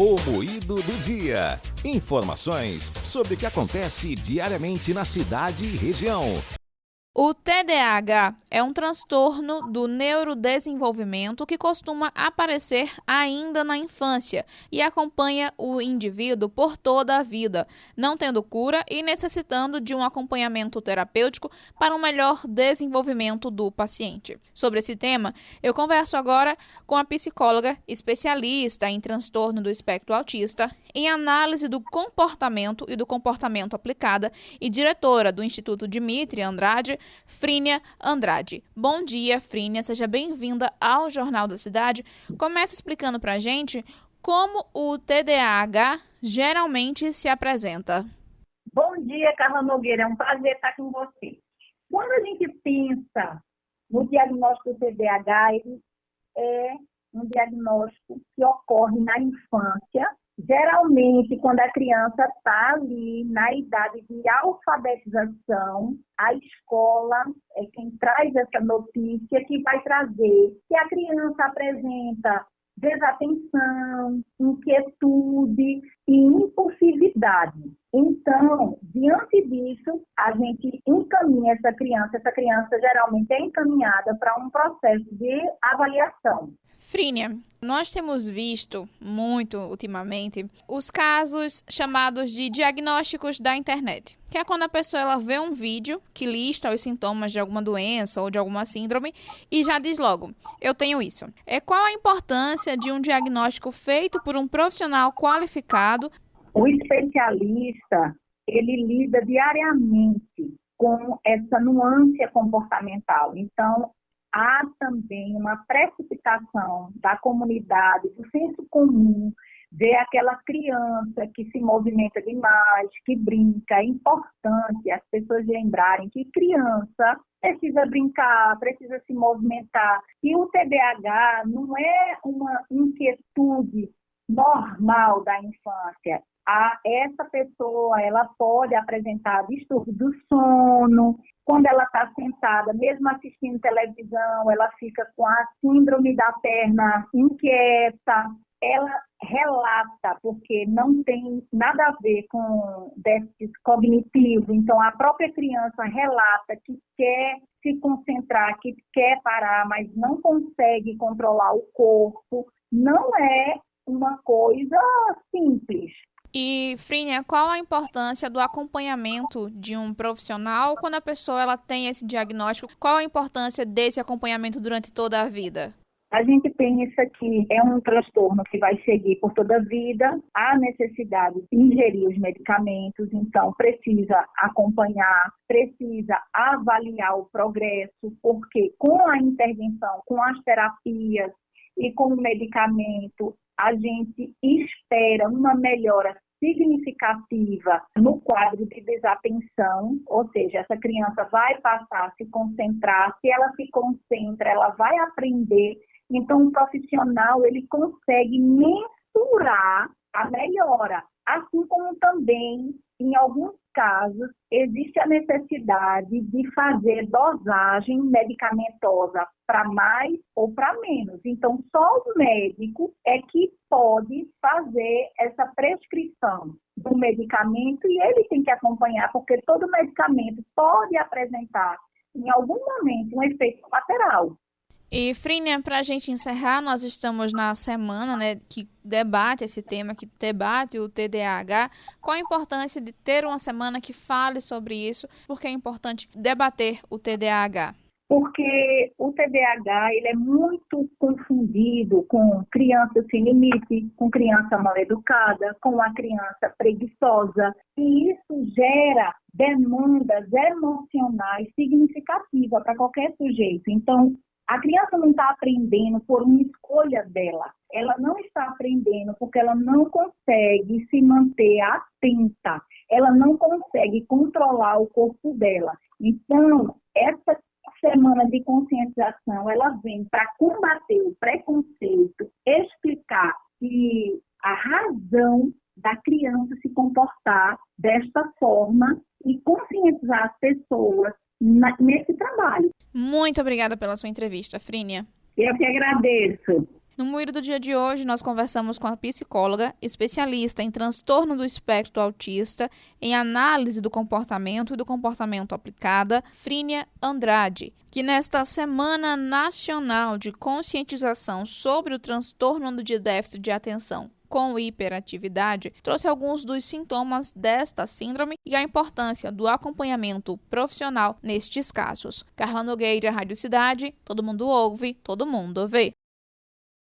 O Moído do Dia. Informações sobre o que acontece diariamente na cidade e região. O TDAH é um transtorno do neurodesenvolvimento que costuma aparecer ainda na infância e acompanha o indivíduo por toda a vida, não tendo cura e necessitando de um acompanhamento terapêutico para um melhor desenvolvimento do paciente. Sobre esse tema, eu converso agora com a psicóloga especialista em transtorno do espectro autista, em análise do comportamento e do comportamento aplicada e diretora do Instituto Dimitri Andrade, Frínia Andrade. Bom dia, Frínia. Seja bem-vinda ao Jornal da Cidade. Começa explicando pra gente como o TDAH geralmente se apresenta. Bom dia, Carla Nogueira. É um prazer estar com você. Quando a gente pensa no diagnóstico do TDAH, ele é um diagnóstico que ocorre na infância, geralmente quando a criança está ali na idade de alfabetização. A escola é quem traz essa notícia, que vai trazer que a criança apresenta desatenção, inquietude e impulsividade. Então, diante disso, a gente encaminha essa criança geralmente é encaminhada para um processo de avaliação. Frínia, nós temos visto muito ultimamente os casos chamados de diagnósticos da internet, que é quando a pessoa ela vê um vídeo que lista os sintomas de alguma doença ou de alguma síndrome e já diz logo, eu tenho isso. Qual a importância de um diagnóstico feito por um profissional qualificado? O especialista, ele lida diariamente com essa nuance comportamental. Então, há também uma precipitação da comunidade, do senso comum, ver aquela criança que se movimenta demais, que brinca. É importante as pessoas lembrarem que criança precisa brincar, precisa se movimentar. E o TDAH não é uma inquietude normal da infância. Essa pessoa ela pode apresentar distúrbio do sono. Quando ela está sentada, mesmo assistindo televisão, ela fica com a síndrome da perna inquieta. Ela relata, porque não tem nada a ver com déficit cognitivo. Então, a própria criança relata que quer se concentrar, que quer parar, mas não consegue controlar o corpo. Não é uma coisa simples. E, Frínia, qual a importância do acompanhamento de um profissional quando a pessoa ela tem esse diagnóstico? Qual a importância desse acompanhamento durante toda a vida? A gente pensa que é um transtorno que vai seguir por toda a vida. Há necessidade de ingerir os medicamentos, então precisa acompanhar, precisa avaliar o progresso, porque com a intervenção, com as terapias e com o medicamento, a gente espera uma melhora significativa no quadro de desatenção, ou seja, essa criança vai passar a se concentrar. Se ela se concentra, ela vai aprender. Então, o profissional ele consegue mensurar a melhora, assim como também, em alguns casos, existe a necessidade de fazer dosagem medicamentosa para mais ou para menos. Então, só o médico é que pode fazer essa prescrição do medicamento e ele tem que acompanhar, porque todo medicamento pode apresentar, em algum momento, um efeito colateral. E, Frínia, para a gente encerrar, nós estamos na semana, que debate esse tema, que debate o TDAH. Qual a importância de ter uma semana que fale sobre isso? Porque é importante debater o TDAH. Porque o TDAH ele é muito confundido com criança sem limite, com criança mal educada, com a criança preguiçosa. E isso gera demandas emocionais significativas para qualquer sujeito. Então, a criança não está aprendendo por uma escolha dela. Ela não está aprendendo porque ela não consegue se manter atenta. Ela não consegue controlar o corpo dela. Então, essa semana de conscientização, ela vem para combater o preconceito, explicar que a razão da criança se comportar desta forma e conscientizar as pessoas nesse trabalho. Muito obrigada pela sua entrevista, Frínia. Eu que agradeço. No Moído do Dia de hoje, nós conversamos com a psicóloga, especialista em transtorno do espectro autista, em análise do comportamento e do comportamento aplicada, Frínia Andrade, que nesta Semana Nacional de Conscientização sobre o transtorno de déficit de atenção com hiperatividade, trouxe alguns dos sintomas desta síndrome e a importância do acompanhamento profissional nestes casos. Carla Nogueira, Rádio Cidade, todo mundo ouve, todo mundo vê.